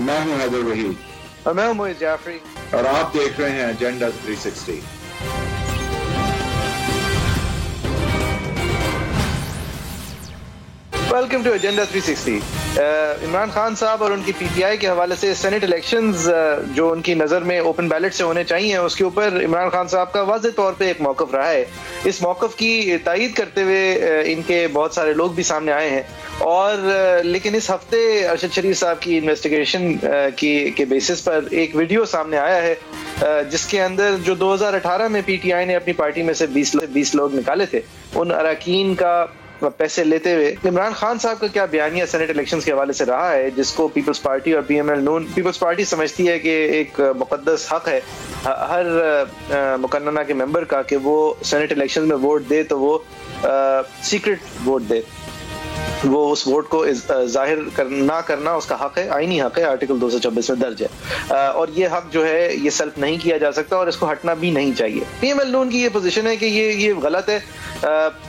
मैं हूं हैदर वहीद और मैं हूं मोइज जाफरी और आप देख रहे हैं agenda 360। Welcome to agenda 360। Imran Khan साहब और उनकी पीटीआई के हवाले से सेनेट इलेक्शंस जो उनकी नज़र में ओपन बैलेट से होने चाहिए, उसके ऊपर इमरान खान साहब का वाज़ेह तौर पे एक मौक़िफ़ रहा है। इस मौक़िफ़ की तायीद करते हुए इनके बहुत सारे लोग भी सामने आए हैं और लेकिन इस हफ्ते अरशद शरीफ साहब की इन्वेस्टिगेशन के बेसिस पर एक वीडियो सामने आया है जिसके अंदर जो 2018 में पीटीआई ने अपनी पार्टी में से 20 लोग निकाले थे, उन अरकान का पैसे लेते हुए इमरान खान साहब का क्या बयानिया सेनेट इलेक्शंस के हवाले से रहा है, जिसको पीपल्स पार्टी और पीएमएल नून पीपल्स पार्टी समझती है कि एक मुकद्दस हक है हर मुकन्नना के मेंबर का कि वो सेनेट इलेक्शन में वोट दे, तो वो सीक्रेट वोट दे, वो उस वोट को जाहिर ना करना उसका हक है, आईनी हक है, आर्टिकल 226 में दर्ज है और ये हक जो है ये सेल्फ नहीं किया जा सकता और इसको हटना भी नहीं चाहिए। पीएमएल नून की ये पोजीशन है कि ये गलत है,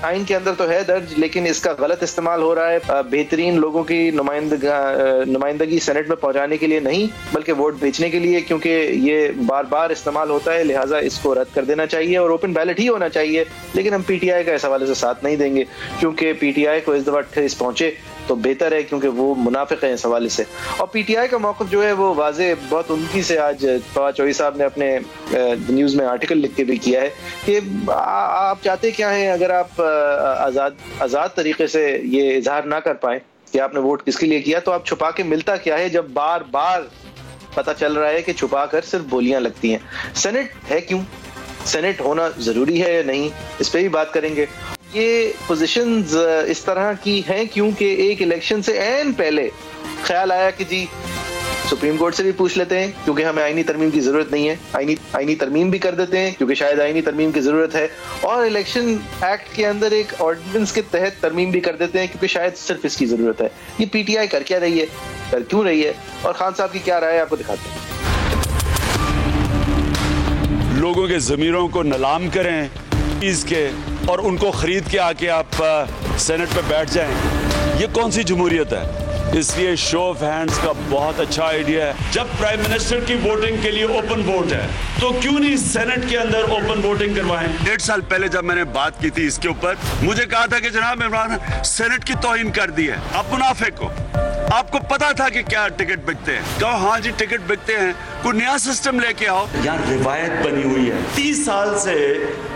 आइन के अंदर तो है दर्ज लेकिन इसका गलत इस्तेमाल हो रहा है बेहतरीन लोगों की नुमाइंदगी सेनेट में पहुंचाने के लिए नहीं बल्कि वोट बेचने के लिए, क्योंकि ये बार बार इस्तेमाल होता है, लिहाजा इसको रद्द कर देना चाहिए और ओपन बैलेट ही होना चाहिए। लेकिन हम पीटीआई का इस हवाले से साथ नहीं देंगे क्योंकि पीटीआई को इस दफा ठेस पहुंचे तो बेहतर है क्योंकि वो मुनाफिक है इस हवाले से। और पीटीआई का मौक़िफ़ जो है वो वाज़े बहुत उनकी से आज फवाद चौधरी साहब ने अपने न्यूज़ में आर्टिकल लिख के भी किया है कि आप चाहते क्या हैं अगर आप आज़ाद तरीके से ये इजहार ना कर पाए कि आपने वोट किसके लिए किया, तो आप छुपा के मिलता क्या है जब बार बार पता चल रहा है कि छुपा कर सिर्फ बोलियां लगती हैं। सेनेट है क्यों, सेनेट होना ज़रूरी है या नहीं, इस पर भी बात करेंगे। ये पोजीशंस इस तरह की हैं क्योंकि एक इलेक्शन से ऐन पहले ख्याल आया कि जी सुप्रीम कोर्ट से भी पूछ लेते हैं क्योंकि हमें आईनी तरमीम की जरूरत नहीं है, आईनी तरमीम भी कर देते हैं क्योंकि शायद आईनी तरमीम की जरूरत है, और इलेक्शन एक्ट के अंदर एक ऑर्डिनेंस के तहत तरमीम भी कर देते हैं क्योंकि शायद सिर्फ इसकी जरूरत है। ये पीटीआई कर क्या रही है, कर क्यों रही है और खान साहब की क्या राय है, आपको दिखाते हैं। लोगों के ज़मीरों को नीलाम करें चीज़ के और उनको खरीद के आके आप सेनेट पे बैठ जाएं, ये कौन सी जमहूरियत है? इसलिए शो ऑफ हैंड्स का बहुत अच्छा आइडिया है। जब प्राइम मिनिस्टर की वोटिंग के लिए ओपन वोट है तो क्यों नहीं सेनेट के अंदर ओपन वोटिंग करवाएं? 1.5 साल पहले जब मैंने बात की थी इसके ऊपर, मुझे कहा था कि जनाब इमरान सेनेट की तौहीन कर दी है, आप मुनाफिक हो, आपको पता था कि क्या टिकट बिकते हैं। कहो हाँ जी टिकट बिकते हैं, कोई नया सिस्टम लेके आओ। यहाँ रिवायत बनी हुई है, 30 साल से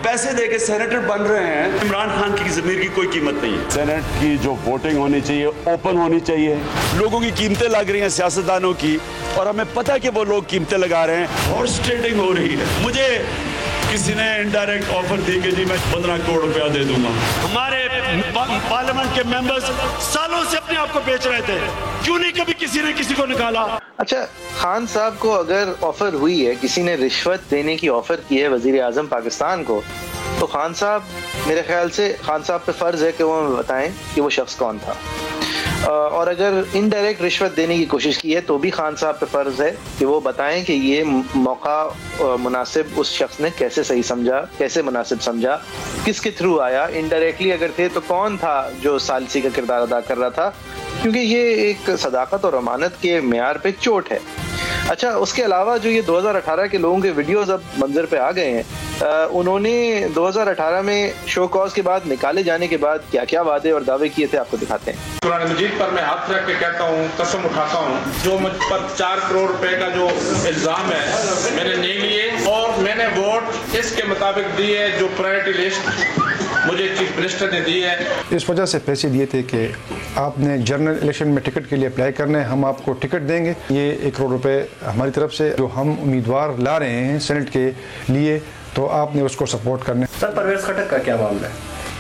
पैसे देके सेनेटर बन रहे हैं, इमरान खान की जमीर की कोई कीमत नहीं है। सेनेट की जो वोटिंग होनी चाहिए ओपन होनी चाहिए। लोगों की कीमतें लग रही हैं सियासतदानों की, और हमें पता है कि वो लोग कीमतें लगा रहे हैं, हॉर्स ट्रेडिंग हो रही है। मुझे किसी ने इनडायरेक्ट ऑफर दी कि जी मैं 15 करोड़ रुपया दे दूंगा। हमारे पार्लियामेंट के मेंबर्स सालों से अपने आप को बेच रहे थे, क्यों नहीं कभी किसी ने किसी को निकाला? अच्छा, खान साहब को अगर ऑफर हुई है, किसी ने रिश्वत देने की ऑफर की है वजीर आजम पाकिस्तान को, तो खान साहब मेरे ख्याल से खान साहब पे फर्ज है कि वो बताएं कि वो शख्स कौन था, और अगर इनडायरेक्ट रिश्वत देने की कोशिश की है तो भी खान साहब पे फर्ज है कि वो बताएं कि ये मौका मुनासिब उस शख्स ने कैसे सही समझा, कैसे मुनासिब समझा, किसके थ्रू आया, इनडायरेक्टली अगर थे तो कौन था जो सालसी का किरदार अदा कर रहा था, क्योंकि ये एक सदाकत और अमानत के मेयार पे चोट है। अच्छा, उसके अलावा जो ये 2018 के लोगों के वीडियोस अब मंजर पे आ गए हैं, उन्होंने 2018 में शो कॉज के बाद निकाले जाने के बाद क्या क्या वादे और दावे किए थे, आपको दिखाते हैं। कुरान मजीद पर मैं हाथ रख के कहता हूँ, कसम उठाता हूँ, जो मुझ पर 4 करोड़ रुपए का जो इल्जाम है मैंने नहीं लिए और मैंने वोट इसके मुताबिक दी है जो प्रायोरिटी लिस्ट मुझे चीफ मिनिस्टर ने दी है। इस वजह से पैसे दिए थे कि आपने जनरल इलेक्शन में टिकट के लिए अप्लाई करना है, हम आपको टिकट देंगे। ये 1 करोड़ रुपए हमारी तरफ से जो हम उम्मीदवार ला रहे हैं सेनेट के लिए, तो आपने उसको सपोर्ट करना है। सर, परवेज खटक का क्या मामला है?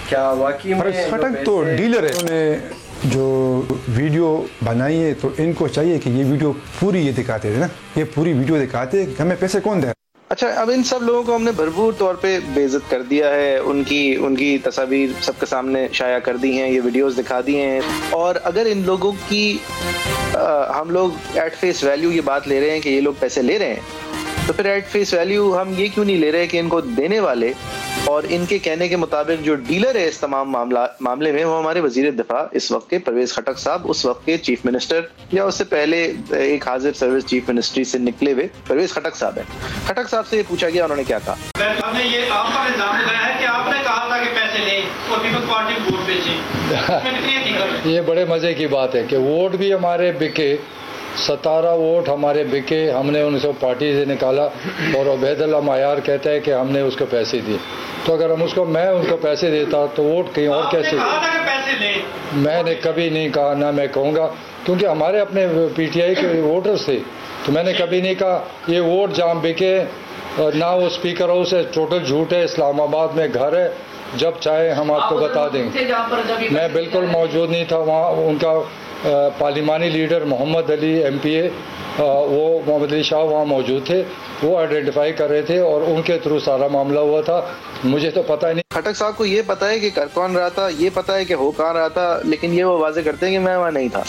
क्या वाकई में परवेज खटक तो डीलर है, उन्होंने जो वीडियो बनाई है तो इनको चाहिए कि ये वीडियो पूरी ये दिखाते थे ना, ये पूरी वीडियो दिखाते कि हमें पैसे कौन दे। अच्छा, अब इन सब लोगों को हमने भरपूर तौर पे बेइज्जत कर दिया है, उनकी तस्वीर सबके सामने शाया कर दी हैं, ये वीडियोस दिखा दिए हैं, और अगर इन लोगों की हम लोग एट फेस वैल्यू ये बात ले रहे हैं कि ये लोग पैसे ले रहे हैं, तो फिर एट फेस वैल्यू हम ये क्यों नहीं ले रहे कि इनको देने वाले और इनके कहने के मुताबिक जो डीलर है इस तमाम मामले में वो हमारे वजीर दिफा इस वक्त के परवेज खटक साहब, उस वक्त के चीफ मिनिस्टर या उससे पहले एक हाजिर सर्विस चीफ मिनिस्ट्री से निकले हुए परवेज खटक साहब है। खटक साहब से ये पूछा गया, उन्होंने क्या कहा? आपने ये आप पर इल्जाम लगाया है कि आपने कहा था कि पैसे लें और पीपल्स पार्टी को वोट बेचें। ये बड़े मजे की बात है कि वोट भी हमारे बिके, 17 वोट हमारे बिके, हमने उनको पार्टी से निकाला और उबैदुल्लाह मायार कहता है कि हमने उसको पैसे दिए। तो अगर मैं उनको पैसे देता तो वोट कहीं और कैसे? पैसे लें मैंने कभी नहीं कहा, ना मैं कहूँगा, क्योंकि हमारे अपने पीटीआई के वोटर्स थे, तो मैंने कभी नहीं कहा ये वोट जहाँ बिके। ना वो स्पीकर हाउस है, टोटल झूठ है। इस्लामाबाद में घर है, जब चाहे हम आपको बता देंगे। मैं बिल्कुल मौजूद नहीं था वहाँ। उनका पार्लिमानी लीडर मोहम्मद अली MPA, वो मोहम्मद अली शाह वहाँ मौजूद थे, वो आइडेंटिफाई कर रहे थे और उनके थ्रू सारा मामला हुआ था। मुझे तो पता ही नहीं। खटक साहब को ये पता है कि कर कौन रहा था, ये पता है कि हो कहाँ रहा था, लेकिन ये वो वाजे करते हैं कि मैं वहाँ नहीं था।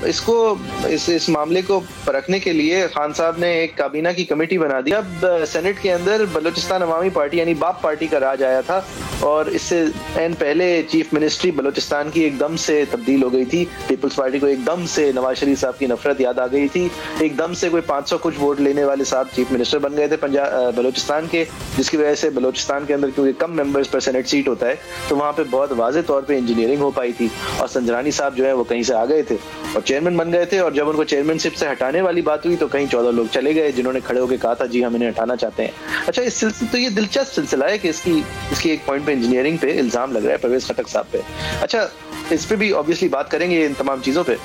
इस मामले को परखने के लिए खान साहब ने एक काबीना की कमेटी बना दी। अब सेनेट के अंदर बलोचिस्तान अवामी पार्टी यानी बाप पार्टी का राज आया था और इससे पहले चीफ मिनिस्ट्री बलोचिस्तान की एकदम से तब्दील हो गई थी। पीपल्स पार्टी को एकदम से नवाज शरीफ साहब की नफरत याद आ गई थी। एकदम से कोई 500 कुछ वोट लेने वाले साहब चीफ मिनिस्टर बन गए थे बलोचिस्तान के, जिसकी वजह से बलोचिस्तान के अंदर क्योंकि कम मेंबर्स पर सेनेट सीट होता है तो वहाँ पे बहुत वाज़ेह तौर पे इंजीनियरिंग हो पाई थी। और संजरानी साहब जो है वो कहीं से आ गए थे और चेयरमैन बन गए थे, और जब उनको चेयरमैनशिप से हटाने वाली बात हुई तो कहीं 14 लोग चले गए जिन्होंने खड़े होकर कहा था जी हम इन्हें हटाना चाहते हैं। अच्छा, इस सिलसिले तो ये दिलचस्प सिलसिला है कि इसकी एक पॉइंट पे इंजीनियरिंग पे इल्जाम लग रहा है परवेज खटक साहब पे। अच्छा, इस पे भी ऑब्वियसली बात करेंगे इन तमाम चीजों पे,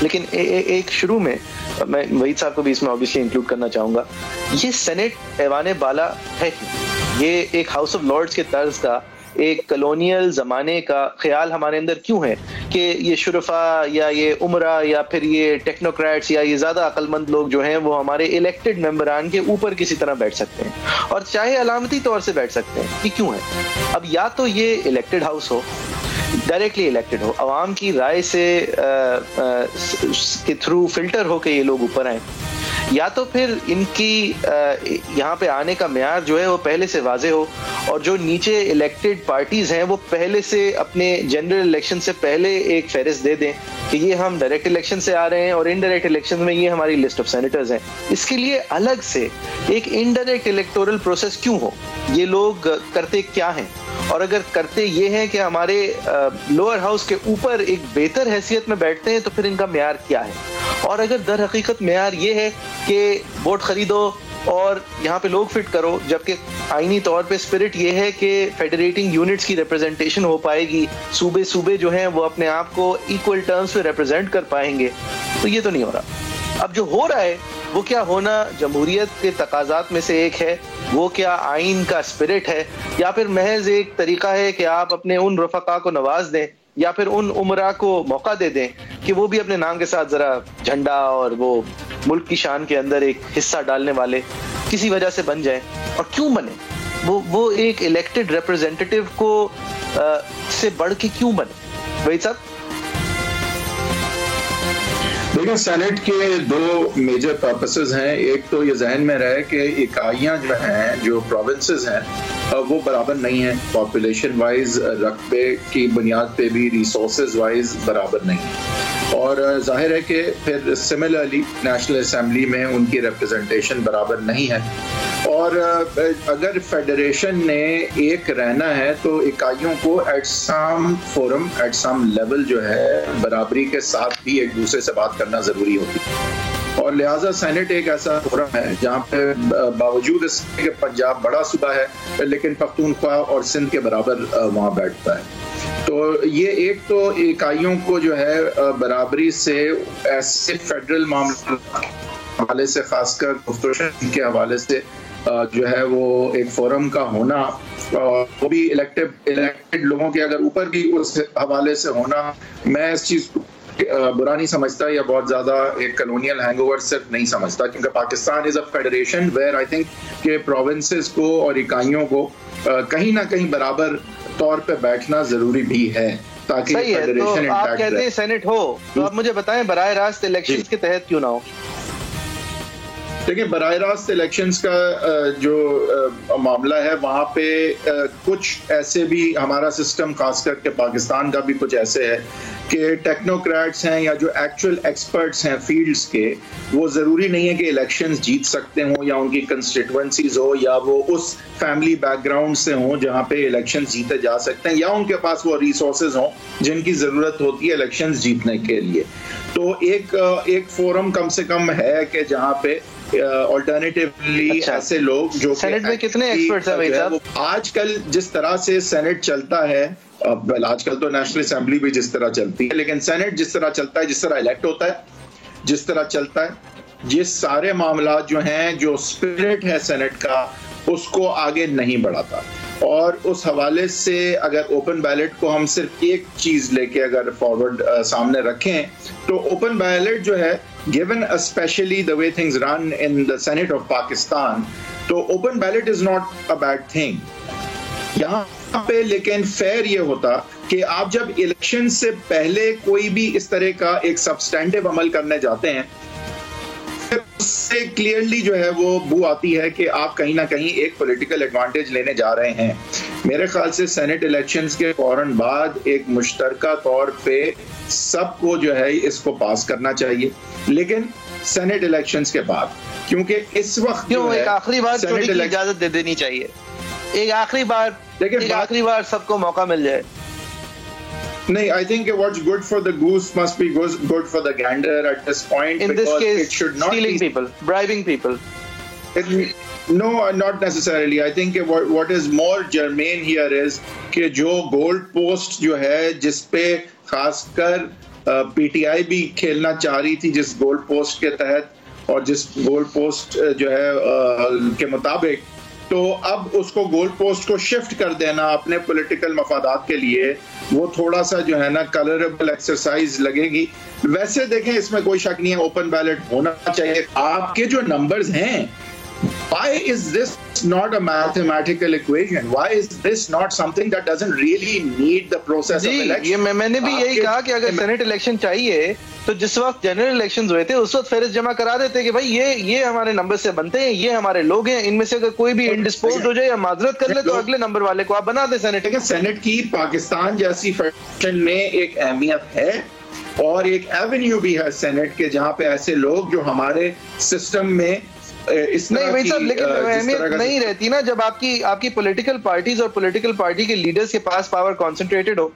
लेकिन एक शुरू में मैं वहीद साहब को भी इसमें ऑब्वियसली इंक्लूड करना चाहूंगा। ये सेनेट ऐवान बाला है क्यों? ये एक हाउस ऑफ लॉर्ड्स के तर्ज का एक कॉलोनियल जमाने का ख्याल हमारे अंदर क्यों है कि ये शुरफा या ये उमरा या फिर ये टेक्नोक्रेट्स या ये ज्यादा अक्लमंद लोग जो हैं वो हमारे इलेक्टेड मेंबरान के ऊपर किसी तरह बैठ सकते हैं और चाहे अलामती तौर से बैठ सकते हैं? ये क्यों है? अब या तो ये इलेक्टेड हाउस हो, डायरेक्टली इलेक्टेड हो, अवाम की राय से के थ्रू फिल्टर हो के ये लोग ऊपर आए, या तो फिर इनकी यहाँ पे आने का म्यार जो है वो पहले से वाजे हो और जो नीचे इलेक्टेड पार्टीज हैं वो पहले से अपने जनरल इलेक्शन से पहले एक फहरिस्त दे दें कि ये हम डायरेक्ट इलेक्शन से आ रहे हैं और इनडायरेक्ट इलेक्शन में ये हमारी लिस्ट ऑफ सेनेटर्स हैं। इसके लिए अलग से एक इनडायरेक्ट इलेक्टोरल प्रोसेस क्यों हो? ये लोग करते क्या हैं? और अगर करते ये हैं कि हमारे लोअर हाउस के ऊपर एक बेहतर हैसियत में बैठते हैं तो फिर इनका म्यार क्या है? और अगर दर हकीकत म्यार ये है कि वोट खरीदो और यहाँ पे लोग फिट करो, जबकि आईनी तौर पे स्पिरिट ये है कि फेडरेटिंग यूनिट्स की रिप्रेजेंटेशन हो पाएगी, सूबे जो हैं वो अपने आप को इक्वल टर्म्स पे रिप्रेजेंट कर पाएंगे, तो ये तो नहीं हो रहा। अब जो हो रहा है वो क्या होना जमहूरियत के तकाजात में से एक है? वो क्या आइन का स्पिरिट है या फिर महज एक तरीका है कि आप अपने उन रफका को नवाज दें या फिर उन उमरा को मौका दे दें कि वो भी अपने नाम के साथ जरा झंडा और वो मुल्क की शान के अंदर एक हिस्सा डालने वाले किसी वजह से बन जाएं? और क्यों बने? वो एक इलेक्टेड रिप्रेजेंटेटिव को से बढ़ के क्यों बने? वही साहब देखिए, सेनेट के दो मेजर पर्पसेस हैं। एक तो ये जहन में रहे कि इकाइयां जो हैं, जो प्रोविंसेस हैं, वो बराबर नहीं है, पॉपुलेशन वाइज, रकबे की बुनियाद पे भी, रिसोर्सेज वाइज बराबर नहीं। और जाहिर है कि फिर सिमिलरली नेशनल असेंबली में उनकी रिप्रेजेंटेशन बराबर नहीं है। और अगर फेडरेशन ने एक रहना है तो इकाइयों को at some forum, at some level जो है बराबरी के साथ भी एक दूसरे से बात करना ज़रूरी होती है। और लिहाजा सेनेट एक ऐसा फोरम है जहाँ पे बावजूद इसके पंजाब बड़ा सूबा है लेकिन पख्तूनख्वा और सिंध के बराबर वहाँ बैठता है। तो ये एक तो इकाइयों को जो है बराबरी से ऐसे फेडरल मामले के हवाले से, खासकर गुफ्तगू के हवाले से जो है वो एक फोरम का होना, और वो भी इलेक्टेड लोगों के अगर ऊपर भी उस हवाले से होना, मैं इस चीज को बुरा नहीं समझता या बहुत ज्यादा एक कॉलोनियल हैंगओवर सिर्फ नहीं समझता, क्योंकि Pakistan is a federation where I think के प्रोविंसेस को और इकाइयों को कहीं ना कहीं बराबर तौर पे बैठना जरूरी भी है ताकि फेडरेशन तो आप कहते हैं सेनेट हो, तो आप मुझे बताएं बराह रास्त इलेक्शंस के तहत क्यों ना हो? देखिए, बराह रास्त इलेक्शंस का जो मामला है, वहाँ पे कुछ ऐसे भी हमारा सिस्टम, खास करके पाकिस्तान का भी कुछ ऐसे है कि टेक्नोक्रेट्स हैं या जो एक्चुअल एक्सपर्ट्स हैं फील्ड्स के, वो ज़रूरी नहीं है कि इलेक्शंस जीत सकते हों या उनकी कंस्टिट्यूएंसीज हो या वो उस फैमिली बैकग्राउंड से हों जहाँ पे इलेक्शंस जीते जा सकते हैं, या उनके पास वो रिसोर्सेज हों जिनकी ज़रूरत होती है इलेक्शंस जीतने के लिए। तो एक फोरम कम से कम है कि जहाँ पे ऑल्टरनेटिवली ऐसे लोग जो सेनेट में कितने एक्सपर्ट्स हैं भाई साहब? आजकल जिस तरह से सेनेट चलता है, आजकल तो नेशनल असेंबली भी जिस तरह चलती है, लेकिन सेनेट जिस तरह चलता है, जिस तरह इलेक्ट होता है, जिस तरह चलता है, ये सारे मामला जो हैं, जो स्पिरिट है सेनेट का, उसको आगे नहीं बढ़ाता। और उस हवाले से अगर ओपन बैलेट को हम सिर्फ एक चीज लेके अगर फॉरवर्ड सामने रखें, तो ओपन बैलेट जो है, given specially the way things run in the senate of Pakistan, तो open ballot is not a bad thing यहाँ पे। लेकिन फेयर ये होता कि आप जब इलेक्शन से पहले कोई भी इस तरह का एक सब्सटेंटिव अमल करने जाते हैं, उससे क्लियरली जो है वो बू आती है कि आप कहीं ना कहीं एक पॉलिटिकल एडवांटेज लेने जा रहे हैं। मेरे ख्याल से सेनेट इलेक्शंस के फौरन बाद एक मुश्तरका तौर पे सबको जो है इसको पास करना चाहिए, लेकिन सेनेट इलेक्शंस के बाद, क्योंकि इस वक्त क्यों एक आखिरी बार चोरी की इजाजत दे देनी चाहिए, एक आखिरी बार सबको मौका मिल जाए। नहीं, I think what's good for the goose must be good for the gander at this point. In this case, it should not stealing be people, bribing people. No, not necessarily. I think what is more germane here is कि जो gold post जो है, जिसपे खासकर PTI भी खेलना चाह रही थी, जिस गोल्ड पोस्ट के तहत और जिस गोल्ड पोस्ट जो है के मुताबिक, तो अब उसको गोल पोस्ट को शिफ्ट कर देना अपने पॉलिटिकल मफादात के लिए, वो थोड़ा सा जो है ना कलरेबल एक्सरसाइज लगेगी। वैसे देखें, इसमें कोई शक नहीं है, ओपन बैलेट होना चाहिए। आपके जो नंबर्स हैं, why is this not a mathematical equation? Why is this not something that doesn't really need the process of election? मैंने भी यही कहा कि अगर सेनेट इलेक्शन चाहिए तो जिस वक्त जनरल इलेक्शंस हुए थे उस वक्त फहरिस्त जमा करा देते कि भाई ये हमारे नंबर से बनते हैं, ये हमारे लोग हैं, इनमें से अगर कोई भी इंडिस्पोज्ड हो जाए या माजरत कर ले तो अगले नंबर वाले को आप बना दे सेनेट। सेनेट की पाकिस्तान जैसी फेडरेशन में एक अहमियत है और एक एवेन्यू भी है सेनेट के, जहाँ पे ऐसे लोग जो हमारे सिस्टम में इस नहीं भाई साहब, लेकिन अहमियत नहीं रहती ना जब आपकी पॉलिटिकल पार्टीज और पॉलिटिकल पार्टी के लीडर्स के पास पावर कॉन्सेंट्रेटेड हो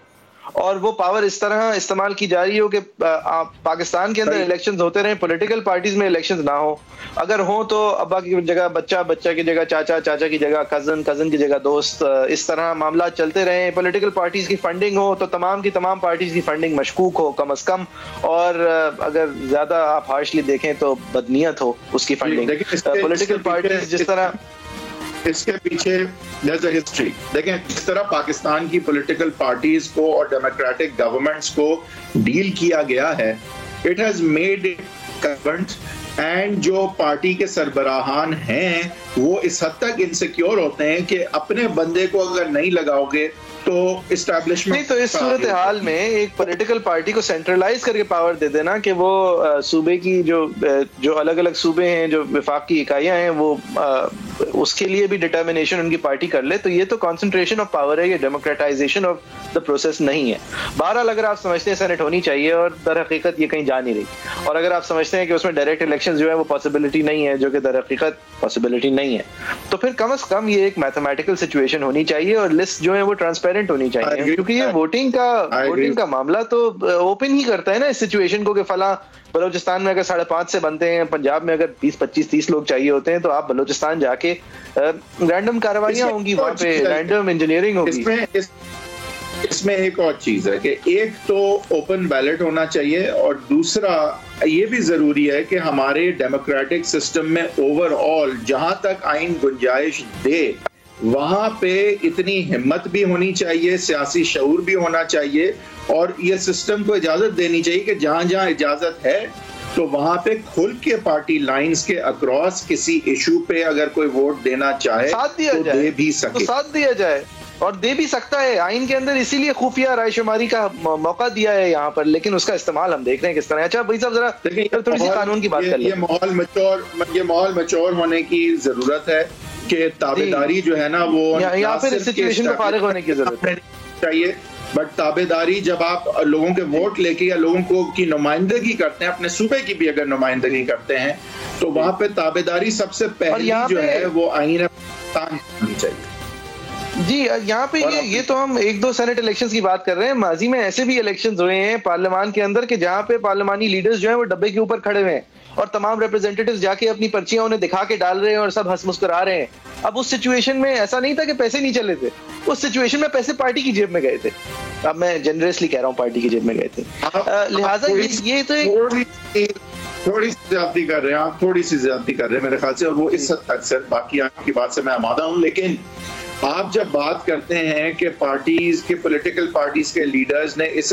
और वो पावर इस तरह इस्तेमाल की जा रही हो कि पाकिस्तान के अंदर इलेक्शंस होते रहे, पॉलिटिकल पार्टीज में इलेक्शंस ना हो। अगर हो तो अब्बा की जगह बच्चा, बच्चा की जगह चाचा, चाचा की जगह कजन, कजन की जगह दोस्त, इस तरह मामला चलते रहे। पॉलिटिकल पार्टीज की फंडिंग हो तो तमाम की तमाम पार्टीज की फंडिंग मशकूक हो कम अज कम, और अगर ज्यादा आप हार्शली देखें तो बदनीयत हो उसकी फंडिंग। पॉलिटिकल पार्टीज जिस तरह, इसके पीछे there's a history। देखें किस तरह पाकिस्तान की पॉलिटिकल पार्टीज को और डेमोक्रेटिक गवर्नमेंट्स को डील किया गया है, it has made it current, and जो पार्टी के सरबराहान हैं वो इस हद तक इनसिक्योर होते हैं कि अपने बंदे को अगर नहीं लगाओगे तो इस्टेब्लिशमेंट। नहीं तो इस सूरत हाल में एक पॉलिटिकल पार्टी को सेंट्रलाइज करके पावर दे देना कि वो सूबे की जो अलग अलग सूबे हैं, जो विफाक की इकाइयां हैं, वो उसके लिए भी डिटर्मिनेशन उनकी पार्टी कर ले, तो ये तो कॉन्सेंट्रेशन ऑफ पावर है, ये डेमोक्रेटाइजेशन ऑफ द प्रोसेस नहीं है। बहरहाल अगर आप समझते हैं सेनेट होनी चाहिए और दर हकीकत ये कहीं जा नहीं रही, और अगर आप समझते हैं कि उसमें डायरेक्ट इलेक्शन जो है वो पॉसिबिलिटी नहीं है, जो कि दर हकीकत पॉसिबिलिटी नहीं है, तो फिर कम से कम ये एक मैथमेटिकल सिचुएशन होनी चाहिए और लिस्ट जो है वो ट्रांसपेरेंट होनी चाहिए, क्योंकि ये वोटिंग का मामला तो ओपन ही करता है ना इस सिचुएशन को कि फला बलोचिस्तान में अगर 5.5 से बनते हैं, पंजाब में अगर 20, 25, 30 लोग चाहिए होते हैं, तो आप बलोचिस्तान जाके रैंडम कार्रवाइयां होंगी, वहां पे रैंडम इंजीनियरिंग होगी। इसमें एक और चीज है कि एक तो ओपन बैलेट होना चाहिए और दूसरा ये भी जरूरी है कि हमारे डेमोक्रेटिक सिस्टम में ओवरऑल जहां तक आइन गुंजाइश दे वहां पे इतनी हिम्मत भी होनी चाहिए, सियासी शऊर भी होना चाहिए, और ये सिस्टम को इजाजत देनी चाहिए कि जहां जहां इजाजत है तो वहां पे खुल के पार्टी लाइंस के अक्रॉस किसी इशू पे अगर कोई वोट देना चाहे तो दे भी सके, तो साथ दिया जाए। और दे भी सकता है आइन के अंदर, इसीलिए खुफिया रायशुमारी का मौका दिया है यहाँ पर, लेकिन उसका इस्तेमाल हम देख रहे हैं किस तरह। अच्छा भाई साहब जरा थोड़ी सी कानून की बात कर लें। ये माहौल मैच्योर होने की जरूरत है कि ताबेदारी जो है ना वो यहाँ पर सिचुएशन को फारिग होने की जरूरत है चाहिए, बट ताबेदारी जब आप लोगों के वोट लेके या लोगों को की नुमाइंदगी करते हैं, अपने सूबे की भी अगर नुमाइंदगी करते हैं, तो वहां पे ताबेदारी सबसे पहली जो है वो आईन होनी चाहिए। जी यहाँ पे ये तो हम 1-2 सेनेट इलेक्शंस की बात कर रहे हैं, माजी में ऐसे भी इलेक्शंस हुए हैं पार्लियामान के अंदर कि जहाँ पे पार्लियामानी लीडर्स जो हैं वो डब्बे के ऊपर खड़े हुए हैं और तमाम रिप्रेजेंटेटिव्स जाके अपनी पर्चियां उन्हें दिखा के डाल रहे हैं और सब हंस मुस्कुरा रहे हैं। अब उस सिचुएशन में ऐसा नहीं था कि पैसे नहीं चले थे, उस सिचुएशन में पैसे पार्टी की जेब में गए थे। अब मैं जेनरसली कह रहा हूँ पार्टी की जेब में गए थे, लिहाजा ये तो थोड़ी सी ज्यादती कर रहे हैं आप, थोड़ी सी ज्यादती कर रहे हैं मेरे ख्याल से, और वो इस हद तक सर बाकी आपकी बात से मैं आमादा हूँ। लेकिन आप जब बात करते हैं कि पार्टीज के पॉलिटिकल पार्टीज के लीडर्स ने इस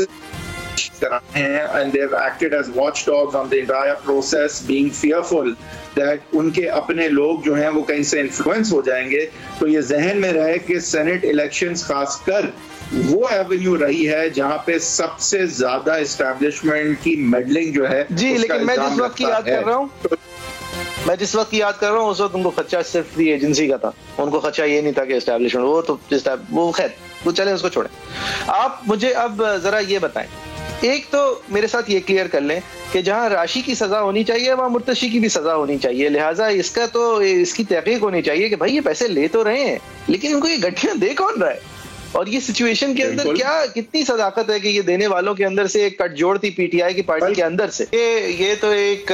कराए हैं and they've acted as watchdogs on the entire process, being fearful that उनके अपने लोग जो हैं वो कहीं से इन्फ्लुएंस हो जाएंगे, तो ये जहन में रहे कि सेनेट इलेक्शंस खासकर वो एवेन्यू रही है जहां पे सबसे ज्यादा एस्टैब्लिशमेंट की मेडलिंग जो है। जी लेकिन मैं जिस वक्त की याद कर रहा हूँ उस वक्त उनको खर्चा सिर्फ दी एजेंसी का था, उनको खर्चा ये नहीं था कि एस्टैब्लिशमेंट, वो तो वो खैर वो चले उसको छोड़ें। आप मुझे अब जरा ये बताएं, एक तो मेरे साथ ये क्लियर कर लें कि जहां राशि की सजा होनी चाहिए वहां मुर्तशी की भी सजा होनी चाहिए, लिहाजा इसका तो इसकी तहकीक होनी चाहिए कि भाई ये पैसे ले तो रहे हैं लेकिन इनको ये गड्ढियां दे कौन रहा है, और ये सिचुएशन के अंदर क्या कितनी सदाकत है कि ये देने वालों के अंदर से एक कटजोड़ थी पीटीआई की पार्टी के अंदर से। ये तो एक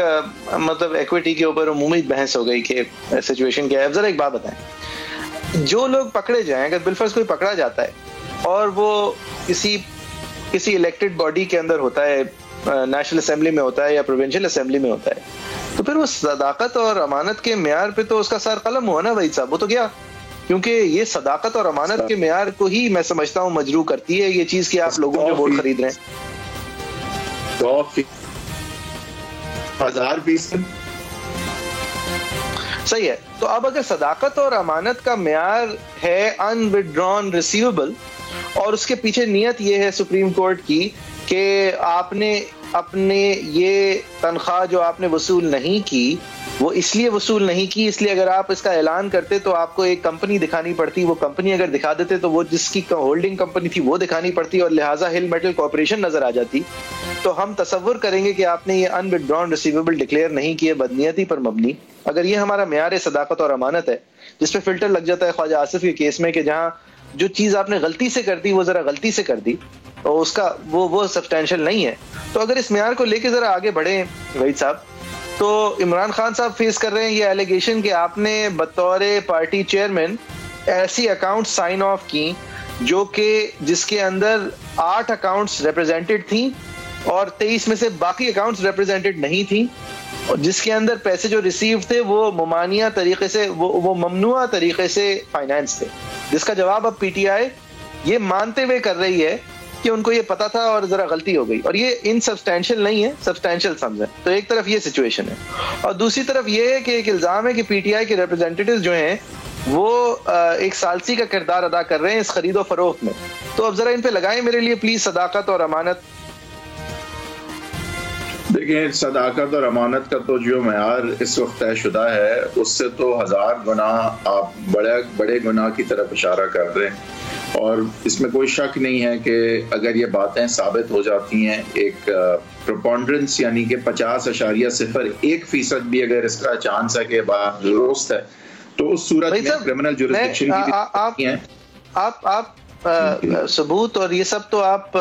मतलब इक्विटी के ऊपर उमूमी बहस हो गई कि सिचुएशन क्या है। जरा एक बात बताएं, जो लोग पकड़े जाएं, अगर बिलफर्ज कोई पकड़ा जाता है और वो किसी इलेक्टेड बॉडी के अंदर होता है, नेशनल असेंबली में होता है या प्रोविंशियल असेंबली में होता है, तो फिर वो सदाकत और अमानत के मेयार पे तो उसका सर कलम हुआ ना भाई साहब, वो तो गया, क्योंकि ये सदाकत और अमानत के मेयार को ही मैं समझता हूँ मजरू करती है ये चीज कि आप लोगों के वोट खरीद रहे हैं। 1000% सही है। तो अब अगर सदाकत और अमानत का मेयार है अनविड्रॉन रिसीवेबल और उसके पीछे नियत ये है सुप्रीम कोर्ट की कि आपने अपने ये तनख्वाह जो आपने वसूल नहीं की वो इसलिए वसूल नहीं की, इसलिए अगर आप इसका ऐलान करते तो आपको एक कंपनी दिखानी पड़ती, वो कंपनी अगर दिखा देते तो वो जिसकी होल्डिंग कंपनी थी वो दिखानी पड़ती और लिहाजा हिल मेटल कॉर्पोरेशन नजर आ जाती, तो हम तसव्वुर करेंगे कि आपने ये अनविड्रॉन रिसीवेबल डिक्लेयर नहीं किए बदनीयती पर मबनी। अगर ये हमारा मेयार सदाकत और अमानत है जिसपे फिल्टर लग जाता है ख्वाजा आसिफ के केस में कि जहां जो चीज आपने गलती से कर दी वो जरा गलती से कर दी और उसका वो सब्सटेंशियल नहीं है, तो अगर इस मेयार को लेके जरा आगे बढ़े वहीद साहब, तो इमरान खान साहब फेस कर रहे हैं ये एलिगेशन कि आपने बतौर पार्टी चेयरमैन ऐसी अकाउंट साइन ऑफ की जो कि जिसके अंदर 8 अकाउंट्स रिप्रेजेंटेड थी और 23 में से बाकी अकाउंट्स रिप्रेजेंटेड नहीं थी, और जिसके अंदर पैसे जो रिसीव थे वो मुमानिया तरीके से वो ममनुआ तरीके से फाइनेंस थे, जिसका जवाब अब पीटीआई ये मानते हुए कर रही है कि उनको ये पता था और जरा गलती हो गई, और ये इनसब्सटेंशियल नहीं है, सब्सटेंशियल सम्स है। तो एक तरफ ये सिचुएशन है और दूसरी तरफ ये है कि एक इल्जाम है कि पीटीआई के रिप्रेजेंटेटिव्स जो हैं वो एक सालसी का किरदार अदा कर रहे हैं इस खरीदो फरोख्त में। तो अब जरा इन पे लगाएं मेरे लिए प्लीज सदाकत और अमानत। देखिए, सदाकत और अमानत का तो जो मेयार इस वक्त तयशुदा है उससे तो 1000 गुना आप बड़े गुनाह की तरफ इशारा कर रहे हैं, और इसमें कोई शक नहीं है कि अगर ये बातें साबित हो जाती हैं, एक प्रोपोंड्रेंस यानी कि 50.01% भी अगर इसका चांस है कि बात दुरुस्त है, तो उस सूरत में क्रिमिनल जुरिसडिक्शन की भी आप सबूत और ये सब तो आप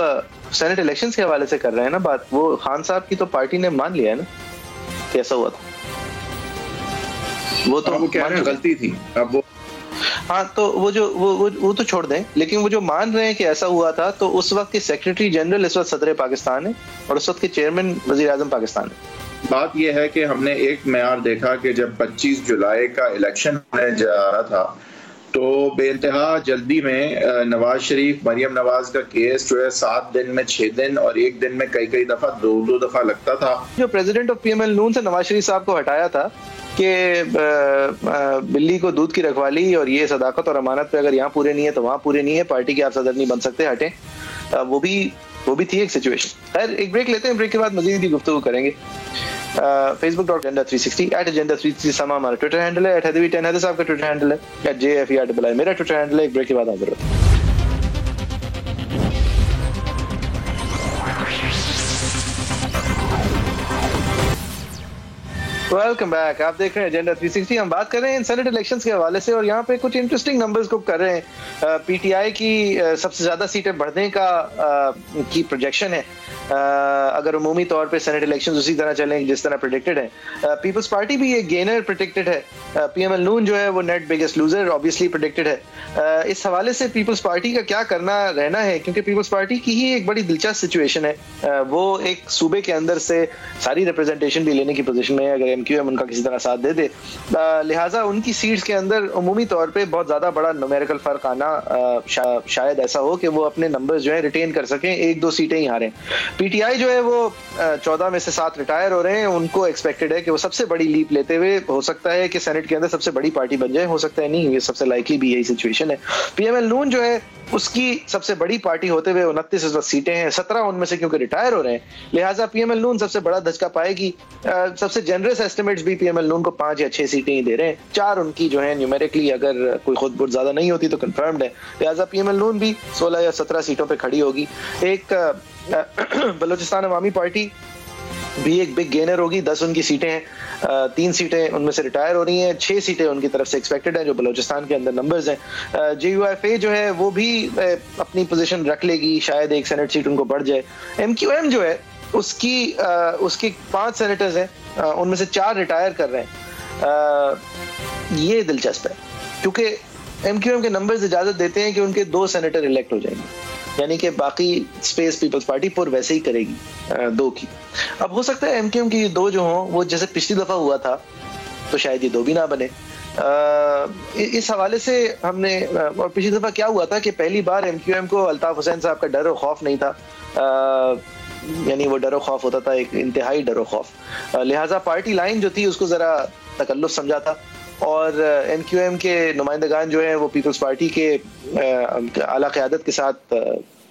सेनेट इलेक्शंस के हवाले से कर रहे हैं ना बात, वो खान साहब की तो पार्टी ने मान लिया है ना कैसा हुआ था, वो तो वो कह रहे हैं गलती थी। अब वो हाँ, तो वो तो छोड़ दें, लेकिन वो जो मान रहे हैं कि ऐसा हुआ था, तो उस वक्त के सेक्रेटरी जनरल इस वक्त सदर पाकिस्तान है और उस वक्त के चेयरमैन वजीर आजम पाकिस्तान है। बात यह है कि हमने एक मेयार देखा कि जब 25 जुलाई का इलेक्शन होने जा रहा था तो बेइंतहा जल्दी में नवाज शरीफ मरियम नवाज का केस जो है 7 दिन में 6 दिन और 1 दिन में कई दफा दो दफा लगता था। जो प्रेसिडेंट ऑफ PML नून से नवाज शरीफ साहब को हटाया था कि बिल्ली को दूध की रखवाली और ये सदाकत और अमानत पे अगर यहाँ पूरे नहीं है तो वहाँ पूरे नहीं है, पार्टी के आप सदर नहीं बन सकते, हटें, वो भी थी एक सिचुएशन। खैर एक ब्रेक लेते हैं, ब्रेक के बाद मजीद भी गुफ्तगू करेंगे। Facebook.agenda360 @agenda360 समा हमारा ट्विटर हैंडल है, @हैदवी10 हैदर साहब का ट्विटर हैंडल है, @JFER मेरा ट्विटर हैंडल है। एक ब्रेक के बाद हाजिर होते हैं। वेलकम बैक, आप देख रहे हैं एजेंडा 360। हम बात कर रहे हैं सेनेट इलेक्शंस के हवाले से और यहाँ पे कुछ इंटरेस्टिंग नंबर्स को कर रहे हैं। PTI की सबसे ज्यादा सीटें बढ़ने का की प्रोजेक्शन है अगर उमूमी तौर पे सेनेट इलेक्शंस उसी तरह चलें जिस तरह प्रेडिक्टेड है। पीपल्स पार्टी भी एक गेनर प्रेडिक्टेड है, PML नून जो है वो net biggest loser obviously predicted है। इस हवाले से पीपल्स पार्टी का क्या करना रहना है, क्योंकि पीपल्स पार्टी की ही एक बड़ी दिलचस्प सिचुएशन है। वो एक सूबे के अंदर से सारी रिप्रेजेंटेशन भी लेने की पोजीशन में है अगर MQM उनका किसी तरह साथ दे दे, लिहाजा उनकी सीट्स के अंदर उमूमी तौर पे बहुत ज्यादा बड़ा न्यूमेरिकल फर्क आना शायद ऐसा हो कि वो अपने नंबर्स जो है रिटेन कर सकें, 1-2 सीटें ही हारें। PTI जो है वो 14 में से 7 रिटायर हो रहे हैं, उनको एक्सपेक्टेड है कि वो सबसे बड़ी लीप लेते हुए हो सकता है कि सेनेट के अंदर सबसे बड़ी पार्टी बन जाए, हो सकता है नहीं, ये सबसे लाइकली भी यही सिचुएशन है। PML नून जो है उसकी सबसे बड़ी पार्टी होते हुए 29 इस वक्त सीटें हैं, 17 उनमें से क्योंकि रिटायर हो रहे हैं, लिहाजा PML नून सबसे बड़ा धचका पाएगी। सबसे जनरस एस्टिमेट्स भी PML नून को 5 या 6 सीटें ही दे रहे हैं, 4 उनकी जो है न्यूमेरिकली अगर कोई खुद बहुत ज्यादा नहीं होती तो कंफर्म्ड है, लिहाजा PML नून भी 16 या 17 सीटों पर खड़ी होगी। एक बलूचिस्तान अवामी पार्टी भी एक बिग गेनर होगी, 10 उनकी सीटें हैं, 3 सीटें उनमें से रिटायर हो रही हैं, 6 सीटें उनकी तरफ से एक्सपेक्टेड हैं जो बलूचिस्तान के अंदर नंबर्स हैं। JUFA जो है वो भी अपनी पोजीशन रख लेगी, शायद एक सेनेट सीट उनको बढ़ जाए। MQM जो है उसके 5 सेनेटर्स हैं, उनमें से 4 रिटायर कर रहे हैं। ये दिलचस्प है क्योंकि MQM के नंबर्स इजाजत देते हैं कि उनके 2 सेनेटर इलेक्ट हो जाएंगे, यानी कि बाकी स्पेस पीपल्स पार्टी पुर वैसे ही करेगी 2 की। अब हो सकता है MQM की 2 जो हों वो जैसे पिछली दफा हुआ था तो शायद ये 2 भी ना बने। इस हवाले से हमने और पिछली दफा क्या हुआ था कि पहली बार MQM को अल्ताफ हुसैन साहब का डर और खौफ नहीं था, यानी वो डर और खौफ होता था एक इंतहाई डर और खौफ, लिहाजा पार्टी लाइन जो थी उसको जरा तकल्लुफ समझा था और MQM के नुमाइंदगान जो हैं वो पीपल्स पार्टी के आला क़यादत के साथ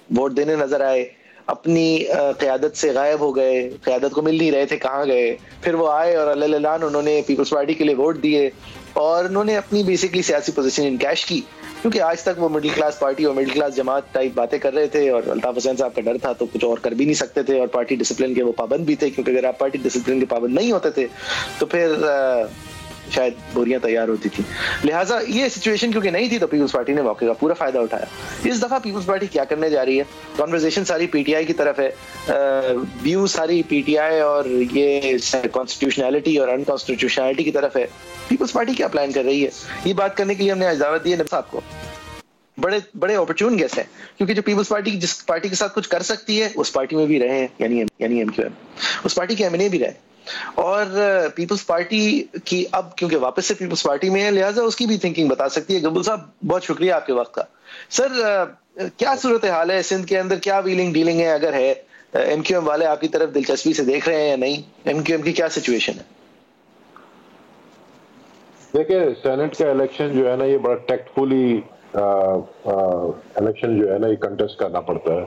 वोट देने नजर आए, अपनी क़यादत से गायब हो गए, क़यादत को मिल नहीं रहे थे कहाँ गए, फिर वो आए और अल्लाह उन्होंने पीपल्स पार्टी के लिए वोट दिए और उन्होंने अपनी बेसिकली सियासी पोजीशन इनकैश की, क्योंकि आज तक वो मिडिल क्लास पार्टी और मिडिल क्लास जमात टाइप बातें कर रहे थे और अल्ताफ हुसैन साहब का डर था तो कुछ और कर भी नहीं सकते थे और पार्टी डिसिप्लिन के वो पाबंद भी थे, क्योंकि अगर आप पार्टी डिसिप्लिन के पाबंद नहीं होते थे तो फिर शायद बोरियां तैयार होती थी। लिहाजा ये सिचुएशन क्योंकि नहीं थी तो पीपल्स पार्टी ने मौके का पूरा फायदा उठाया। इस दफा पीपल्स पार्टी क्या करने जा रही है, कॉन्वर्सेशन सारी PTI की तरफ है, व्यू सारी PTI और ये कॉन्स्टिट्यूशनैलिटी और अनकॉन्स्टिट्यूशनैलिटी की तरफ है। पीपल्स पार्टी क्या प्लान कर रही है, ये बात करने के लिए हमने आज दावत दी है नबी साहब को। बड़े अपॉर्चुन गेस्ट हैं, क्योंकि जो पीपल्स पार्टी जिस पार्टी के साथ कुछ कर सकती है उस पार्टी में भी रहे हैं, यानी MQM, उस पार्टी के MNA भी रहे और पीपल्स पार्टी की अब क्योंकि वापस से पीपल्स पार्टी में है लिहाजा उसकी भी थिंकिंग बता सकती है। गब्बुल साहब बहुत शुक्रिया आपके वक्त का। सर क्या सूरत हाल है सिंध के अंदर, क्या व्हीलिंग डीलिंग है, अगर है MQM वाले आपकी तरफ दिलचस्पी से देख रहे हैं या नहीं, MQM की क्या सिचुएशन है? देखिए सेनेट का इलेक्शन जो है ना ये बड़ा टैक्टफुली इलेक्शन जो है ना ये कंटेस्ट करना पड़ता है।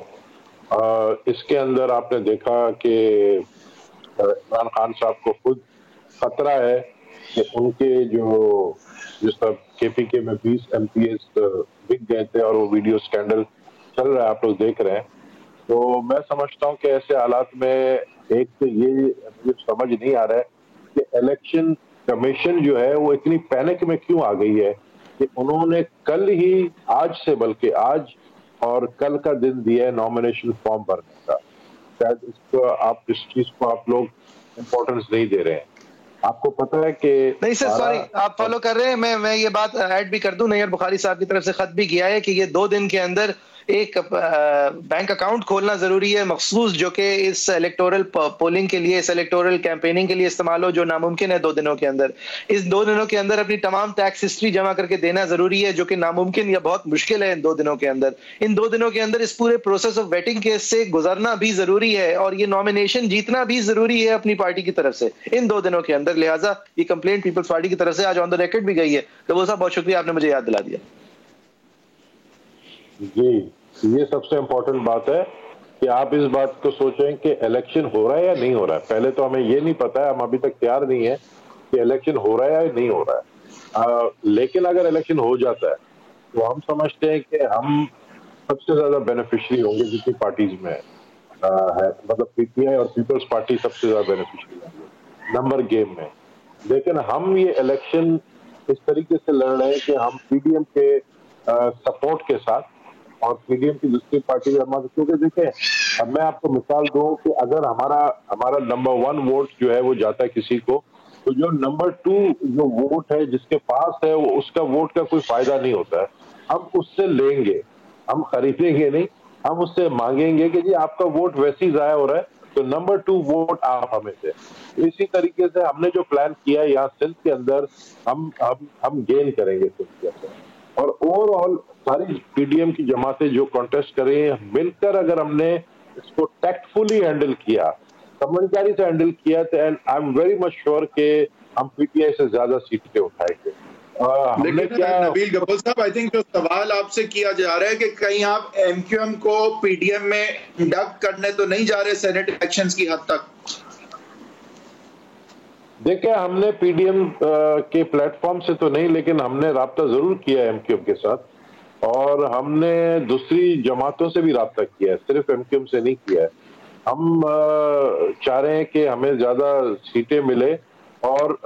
इसके अंदर आपने देखा कि इमरान खान साहब को खुद खतरा है कि उनके जो जिस तरह KPK में 20 MPs बिक गए थे और वो वीडियो स्कैंडल चल रहा है, आप लोग देख रहे हैं, तो मैं समझता हूँ कि ऐसे हालात में एक तो ये मुझे समझ नहीं आ रहा है कि इलेक्शन कमीशन जो है वो इतनी पैनिक में क्यों आ गई है कि उन्होंने कल ही बल्कि आज और कल का दिन दिया है नॉमिनेशन फॉर्म भरने का। शायद इसको आप इस चीज को आप लोग इम्पोर्टेंस नहीं दे रहे हैं। आपको पता है कि नहीं सर सॉरी आप फॉलो कर रहे हैं, मैं ये बात ऐड भी कर दूं, नैयर बुखारी साहब की तरफ से खत भी किया है कि ये 2 दिन के अंदर एक बैंक अकाउंट खोलना जरूरी है मखसूस, जो कि इस इलेक्टोरल पोलिंग के लिए, इस इलेक्टोरल कैंपेनिंग के लिए इस्तेमाल हो, जो नामुमकिन है 2 दिनों के अंदर। इस 2 दिनों के अंदर अपनी तमाम टैक्स हिस्ट्री जमा करके देना जरूरी है, जो कि नामुमकिन या बहुत मुश्किल है इन 2 दिनों के अंदर। इन 2 दिनों के अंदर इस पूरे प्रोसेस ऑफ वेटिंग केस से गुजरना भी जरूरी है, और ये नॉमिनेशन जीतना भी जरूरी है अपनी पार्टी की तरफ से इन 2 दिनों के अंदर। लिहाजा ये कंप्लेंट पीपल्स पार्टी की तरफ से आज ऑन द रिकॉर्ड भी गई है। कबूल साहब बहुत शुक्रिया, आपने मुझे याद दिला दिया। जी, ये सबसे इम्पोर्टेंट बात है कि आप इस बात को सोचें कि इलेक्शन हो रहा है या नहीं हो रहा है। पहले तो हमें ये नहीं पता है, हम अभी तक तैयार नहीं है कि इलेक्शन हो रहा है या नहीं हो रहा है। लेकिन अगर इलेक्शन हो जाता है तो हम समझते हैं कि हम सबसे ज्यादा बेनिफिशियरी होंगे जितनी पार्टीज में है, मतलब पीटीआई और पीपल्स पार्टी सबसे ज्यादा बेनिफिशियरी होंगे नंबर गेम में। लेकिन हम ये इलेक्शन इस तरीके से लड़ रहे हैं कि हम पीडीएम के सपोर्ट के साथ और पीडीएम की दूसरी पार्टी जमात, क्योंकि देखिए अब मैं आपको मिसाल दूं कि अगर हमारा नंबर 1 वोट जो है वो जाता है किसी को, तो जो नंबर 2 जो वोट है जिसके पास है वो उसका वोट का कोई फायदा नहीं होता है। हम उससे लेंगे, हम खरीदेंगे नहीं, हम उससे मांगेंगे कि जी आपका वोट वैसे ही जाया हो रहा है तो नंबर 2 वोट आप हमें दें। इसी तरीके से हमने जो प्लान किया है यहाँ सिंध के अंदर, हम गेन करेंगे सिंध के अंदर। और ओवरऑल सारी पीडीएम की जमातें जो कॉन्टेस्ट कर रही हैं, मिलकर अगर हमने इसको टैक्टफुली हैंडल किया, समझदारी से हैंडल किया, तो and I am very much sure कि हम पीटीआई से ज्यादा सीटें उठाएंगे। लेकिन नबील गफूर साहब, आई थिंक जो सवाल आपसे किया जा रहा है कि कहीं आप एमक्यूएम को पीडीएम में इंडक्ट करने तो नहीं जा रहे सेनेट इलेक्शंस की हद तक? देखिए, हमने पीडीएम के प्लेटफॉर्म से तो नहीं, लेकिन हमने राब्ता जरूर किया एमक्यूएम के साथ, और हमने दूसरी जमातों से भी राब्ता किया है, सिर्फ एमक्यूएम से नहीं किया है। हम चाह रहे हैं कि हमें ज्यादा सीटें मिले और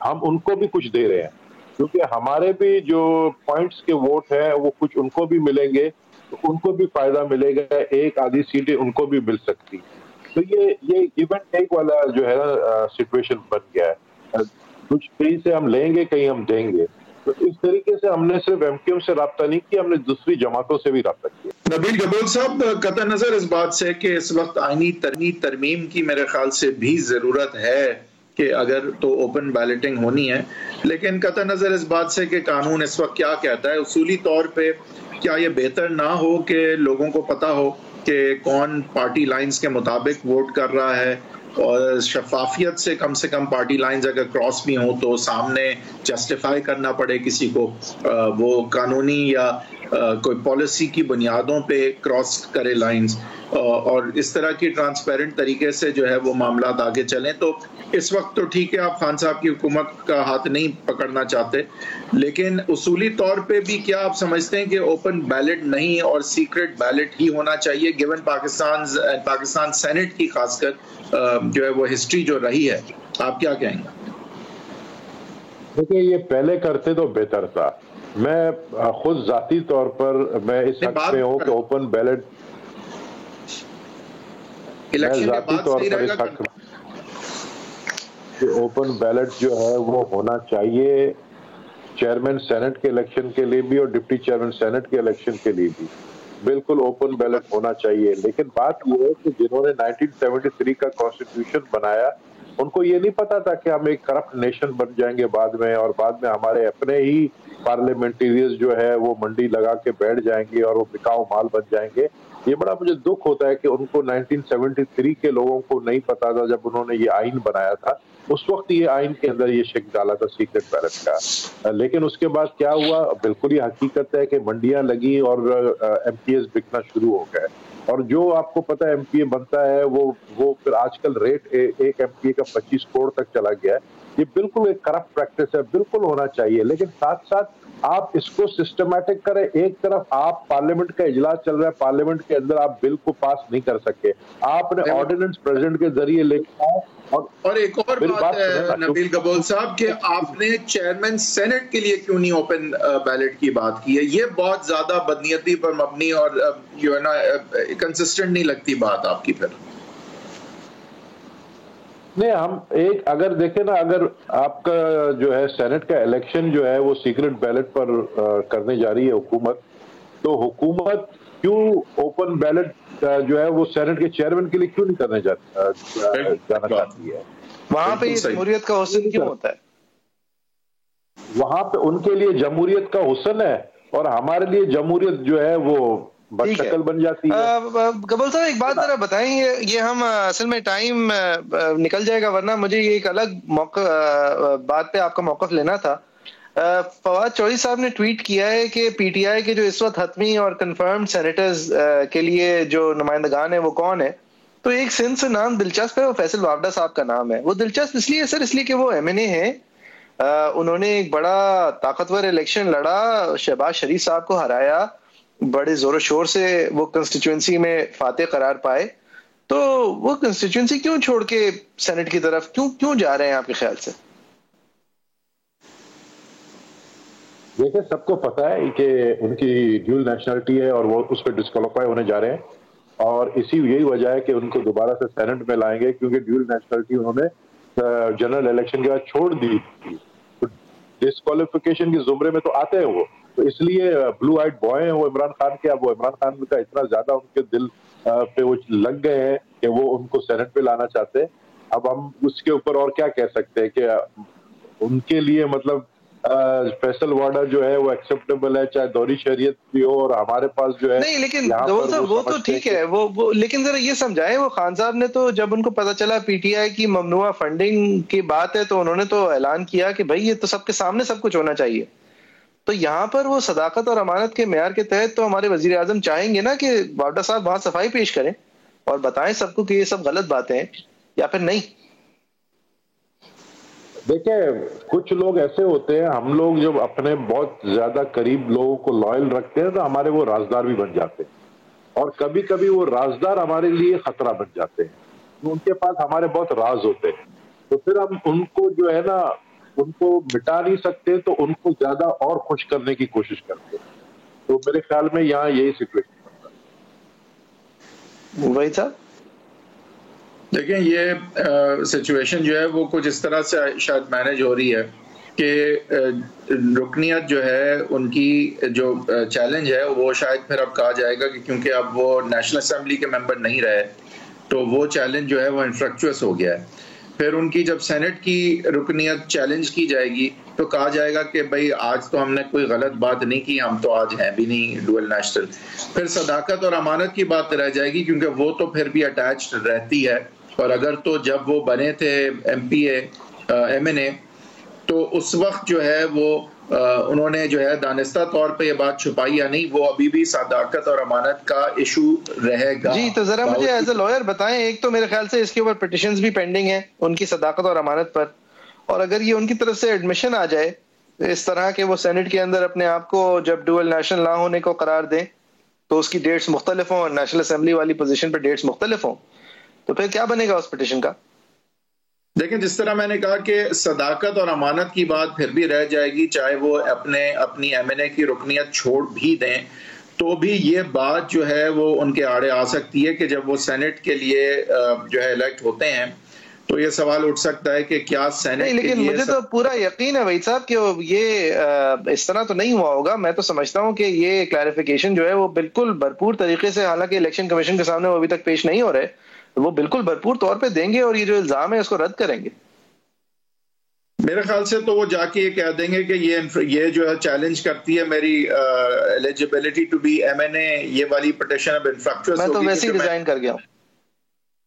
हम उनको भी कुछ दे रहे हैं, क्योंकि हमारे भी जो पॉइंट्स के वोट है वो कुछ उनको भी मिलेंगे, तो उनको भी फायदा मिलेगा, एक आधी सीटें उनको भी मिल सकती। तो ये गिव एंड टेक वाला जो है ना सिचुएशन बन गया है, कुछ कहीं से हम लेंगे कहीं हम देंगे। तो इस तरीके से हमने सिर्फ एमक्यूएम से राब्ता नहीं किया, हमने दूसरी जमातों से भी राब्ता किया। नबील गफूर साहब, कतई नजर इस बात से कि इस वक्त आईनी तरमीम की मेरे ख्याल से भी जरूरत है कि अगर तो ओपन बैलेटिंग होनी है, लेकिन कतई नजर इस बात से कि कानून इस वक्त क्या कहता है, उसूली तौर पे क्या ये बेहतर ना हो कि लोगों को पता हो कि कौन पार्टी लाइंस के मुताबिक वोट कर रहा है, और शफाफियत से कम पार्टी लाइंस अगर क्रॉस भी हो तो सामने जस्टिफाई करना पड़े किसी को, वो कानूनी या कोई पॉलिसी की बुनियादों पे क्रॉस करे लाइंस, और इस तरह की ट्रांसपेरेंट तरीके से जो है वो मामला आगे चलें। तो इस वक्त तो ठीक है, आप खान साहब की हुकूमत का हाथ नहीं पकड़ना चाहते, लेकिन उसूली तौर पे भी क्या आप समझते हैं कि ओपन बैलेट नहीं और सीक्रेट बैलेट ही होना चाहिए, गिवन पाकिस्तान सेनेट की खासकर जो है वो हिस्ट्री जो रही है? आप क्या कहेंगे? देखिए, ये पहले करते तो बेहतर था। मैं खुद जाती तौर पर मैं इस हक में हूँ कि ओपन बैलेट, मैं जाती तौर पर इस हक में कि ओपन बैलेट जो है वो होना चाहिए, चेयरमैन सेनेट के इलेक्शन के लिए भी और डिप्टी चेयरमैन सेनेट के इलेक्शन के लिए भी बिल्कुल ओपन बैलेट होना चाहिए। लेकिन बात यह है कि जिन्होंने 1973 का कॉन्स्टिट्यूशन बनाया, उनको ये नहीं पता था कि हम एक करप्ट नेशन बन जाएंगे बाद में, और बाद में हमारे अपने ही पार्लियामेंटेरियंस जो है वो मंडी लगा के बैठ जाएंगे और वो बिकाऊ माल बन जाएंगे। ये बड़ा मुझे दुख होता है कि उनको 1973 के लोगों को नहीं पता था जब उन्होंने ये आइन बनाया था, उस वक्त ये आइन के अंदर ये शिक डाला था सीक्रेट बैलेट का। लेकिन उसके बाद क्या हुआ, बिल्कुल ये हकीकत है कि मंडियां लगी और एमपीएस बिकना शुरू हो गए, और जो आपको पता है एमपीए बनता है वो फिर आजकल रेट एक एमपीए का 25 करोड़ तक चला गया है। ये बिल्कुल एक करप्ट प्रैक्टिस है, बिल्कुल होना चाहिए, लेकिन साथ साथ आप इसको सिस्टमैटिक करें। एक तरफ आप पार्लियामेंट का इजलास चल रहा है, पार्लियामेंट के अंदर आप बिल को पास नहीं कर सके, आपने ऑर्डिनेंस प्रेसिडेंट के जरिए लेके आए। और एक और बात है नबील गफूर साहब कि आपने चेयरमैन सेनेट के लिए क्यों नहीं ओपन बैलेट की बात की है? ये बहुत ज्यादा बदनीयती पर मबनी और जो है ना कंसिस्टेंट नहीं लगती बात आपकी। फिर नहीं, हम एक अगर देखें ना, अगर आपका जो है सेनेट का इलेक्शन जो है वो सीक्रेट बैलेट पर करने जा रही है हुकूमत, तो हुकूमत क्यों ओपन बैलेट जो है वो सेनेट के चेयरमैन के लिए क्यों नहीं करने जाना चाहती है? वहां पे जमहूरियत का हुस्न क्यों होता है? वहां पे उनके लिए जमहूरियत का हुस्न है और हमारे लिए जमहूरियत जो है वो बदशक्ल बन जाती है। कबूल साहब एक बात जरा बताएं, ये हम असल में टाइम निकल जाएगा, वरना मुझे ये एक अलग बात पे आपका मौकफ लेना था। फवाद चौधरी साहब ने ट्वीट किया है कि पीटीआई के जो इस वक्त हतमी और कंफर्म्ड सेनेटर्स के लिए जो नुमाइंदगान है वो कौन है, तो एक सिंध से नाम दिलचस्प है, वो फैसल वावडा साहब का नाम है। वो दिलचस्प इसलिए सर, इसलिए कि वो MNA है, उन्होंने एक बड़ा ताकतवर इलेक्शन लड़ा, शहबाज शरीफ साहब को हराया, बड़े जोर शोर से वो कंस्टिट्यूंसी में फातेह करार पाए। तो वो कंस्टिट्यूंसी क्यों छोड़ के सेनेट की तरफ क्यों जा रहे हैं आपके ख्याल से? देखिए, सबको पता है कि उनकी ड्यूल नेशनलिटी है और वो उस पर डिस्क्वालीफाई होने जा रहे हैं, और यही वजह है कि उनको दोबारा से सेनेट में लाएंगे, क्योंकि ड्यूल नेशनलिटी उन्होंने जनरल इलेक्शन के बाद छोड़ दी थी। तो डिस्क्वालिफिकेशन के जुमरे में तो आते हैं वो, तो इसलिए ब्लू आइड बॉय हैं वो इमरान खान के। अब वो इमरान खान का इतना ज्यादा उनके दिल पे वो लग गए हैं कि वो उनको सेनेट पे लाना चाहते हैं। अब हम उसके ऊपर और क्या कह सकते हैं कि उनके लिए मतलब फैसल वार्डर जो है वो एक्सेप्टेबल है, चाहे दौरी शरीयत भी हो, और हमारे पास जो है नहीं, लेकिन वो तो ठीक है, वो लेकिन जरा ये समझाएं, वो खान साहब ने तो जब उनको पता चला पीटीआई की ममनुआ फंडिंग की बात है तो उन्होंने तो ऐलान किया कि भाई ये तो सबके सामने सब कुछ होना चाहिए। तो यहाँ पर वो सदाकत और अमानत के मेयार के तहत तो हमारे वजीर आजम चाहेंगे ना कि वावडा साहब वहां सफाई पेश करें और बताएं सबको कि ये सब गलत बातें हैं, या फिर नहीं? देखिए, कुछ लोग ऐसे होते हैं, हम लोग जब अपने बहुत ज्यादा करीब लोगों को लॉयल रखते हैं तो हमारे वो राजदार भी बन जाते हैं, और कभी कभी वो राजदार हमारे लिए खतरा बन जाते हैं। तो उनके पास हमारे बहुत राज होते हैं, तो फिर हम उनको जो है ना, उनको मिटा नहीं सकते, तो उनको ज्यादा और खुश करने की कोशिश करते हैं। तो मेरे ख्याल में यहाँ यही सिचुएशन है। वही था। देखिए, ये सिचुएशन जो है वो कुछ इस तरह से शायद मैनेज हो रही है कि रुकनियत जो है उनकी जो चैलेंज है वो शायद फिर अब कहा जाएगा कि क्योंकि अब वो नेशनल असेंबली के मेंबर नहीं रहे तो वो चैलेंज जो है वो इनफ्रक्चुअस हो गया है। फिर उनकी जब सेनेट की रुकनियत चैलेंज की जाएगी तो कहा जाएगा कि भाई आज तो हमने कोई गलत बात नहीं की, हम तो आज हैं भी नहीं डुअल नेशनल। फिर सदाकत और अमानत की बात रह जाएगी क्योंकि वो तो फिर भी अटैच्ड रहती है, और अगर तो जब वो बने थे MPA MNA तो उस वक्त जो है वो उन्होंने जो है दानिस्ता तौर पे ये बात छुपाई या नहीं, वो अभी भी सदाकत और अमानत का इशू रहेगा। जी, तो जरा मुझे एज ए लॉयर बताएं, एक तो मेरे ख्याल से इसके ऊपर पिटिशंस भी पेंडिंग है उनकी सदाकत और अमानत पर, और अगर ये उनकी तरफ से एडमिशन आ जाए इस तरह के वो सेनेट के अंदर अपने आप को जब डुअल नेशनल ना होने को करार दें तो उसकी डेट्स मुख्तलिफ हों, नेशनल असेंबली वाली पोजीशन पर डेट्स मुख्तलिफ हों, तो फिर क्या बनेगा उस पिटिशन का? देखिए, जिस तरह मैंने कहा कि सदाकत और अमानत की बात फिर भी रह जाएगी, चाहे वो अपनी MNA की रुकनियत छोड़ भी दें तो भी ये बात जो है वो उनके आड़े आ सकती है कि जब वो सेनेट के लिए जो है इलेक्ट होते हैं तो ये सवाल उठ सकता है कि क्या सेनेट नहीं, लेकिन मुझे तो पूरा यकीन है वहीद साहब कि ये इस तरह तो नहीं हुआ होगा। मैं तो समझता हूँ कि ये क्लैरिफिकेशन जो है वो बिल्कुल भरपूर तरीके से, हालांकि इलेक्शन कमीशन के सामने वो अभी तक पेश नहीं हो रहे, वो बिल्कुल भरपूर तौर पे देंगे और ये जो इल्जाम है उसको रद्द करेंगे। मेरे ख्याल से तो वो जाके ये कह देंगे कि ये जो है चैलेंज करती है मेरी एलिजिबिलिटी टू बी MNA, ये वाली पिटीशन अब इनफ्रक्चुअस मैं तो वैसे ही रिजाइन कर गया हूं,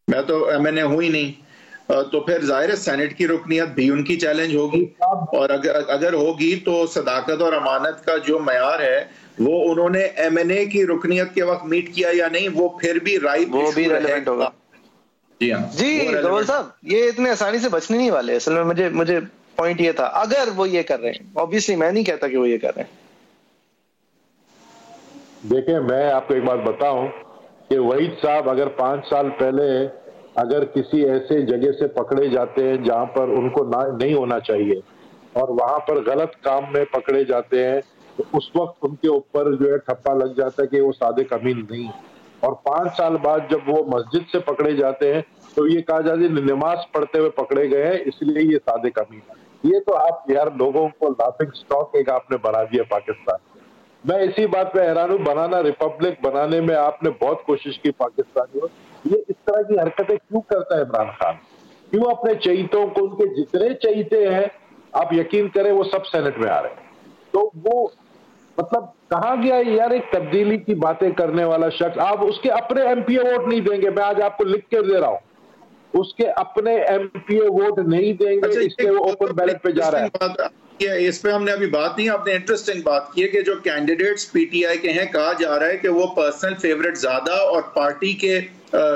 मैं तो MNA हुई नहीं, तो फिर जाहिर है सेनेट की रुकनियत भी उनकी चैलेंज होगी, और अगर होगी तो सदाकत और अमानत का जो मयार है वो उन्होंने MNA की रुकनियत के वक्त मीट किया या नहीं वो फिर भी वो भी रेलेवेंट होगा। जी हाँ जी गौल साहब, ये इतने आसानी से बचने नहीं वाले। असल में मुझे पॉइंट ये था, अगर वो ये कर रहे हैं, ऑब्वियसली मैं नहीं कहता कि वो ये कर रहे हैं। देखिए, मैं आपको एक बात बताऊं कि वहीद साहब अगर 5 साल पहले अगर किसी ऐसे जगह से पकड़े जाते हैं जहां पर उनको नहीं होना चाहिए और वहां पर गलत काम में पकड़े जाते हैं तो उस वक्त उनके ऊपर जो है ठप्पा लग जाता है कि वो सादिक अमीन नहीं, और 5 साल बाद जब वो मस्जिद से पकड़े जाते हैं तो ये कहा जाता है नमाज पढ़ते हुए पकड़े गए हैं इसलिए ये सादिक अमीन है। ये तो आप यार लोगों को लाफिंग स्टॉक एक आपने बना दिया पाकिस्तान। मैं इसी बात पे हैरान हूँ, बनाना रिपब्लिक बनाने में आपने बहुत कोशिश की पाकिस्तानियों, ये इस तरह की हरकतें क्यों करता है इमरान खान? क्यों अपने चहीतों को, उनके जितने चहीते हैं आप यकीन करें वो सब सेनेट में आ रहे हैं, तो वो मतलब कहाँ गया यार एक तब्दीली की बातें करने वाला शख्स? आप उसके अपने एमपीए वोट नहीं देंगे, मैं आज आपको लिख के दे रहा हूँ, उसके अपने एमपीए वोट नहीं देंगे, इसलिए वो ओपन बैलेट पे जा रहा है। इस पे हमने अभी बात नहीं, आपने इंटरेस्टिंग बात की है कि जो कैंडिडेट्स पीटीआई के हैं, कहा जा रहा है कि वो पर्सनल फेवरेट ज्यादा और पार्टी के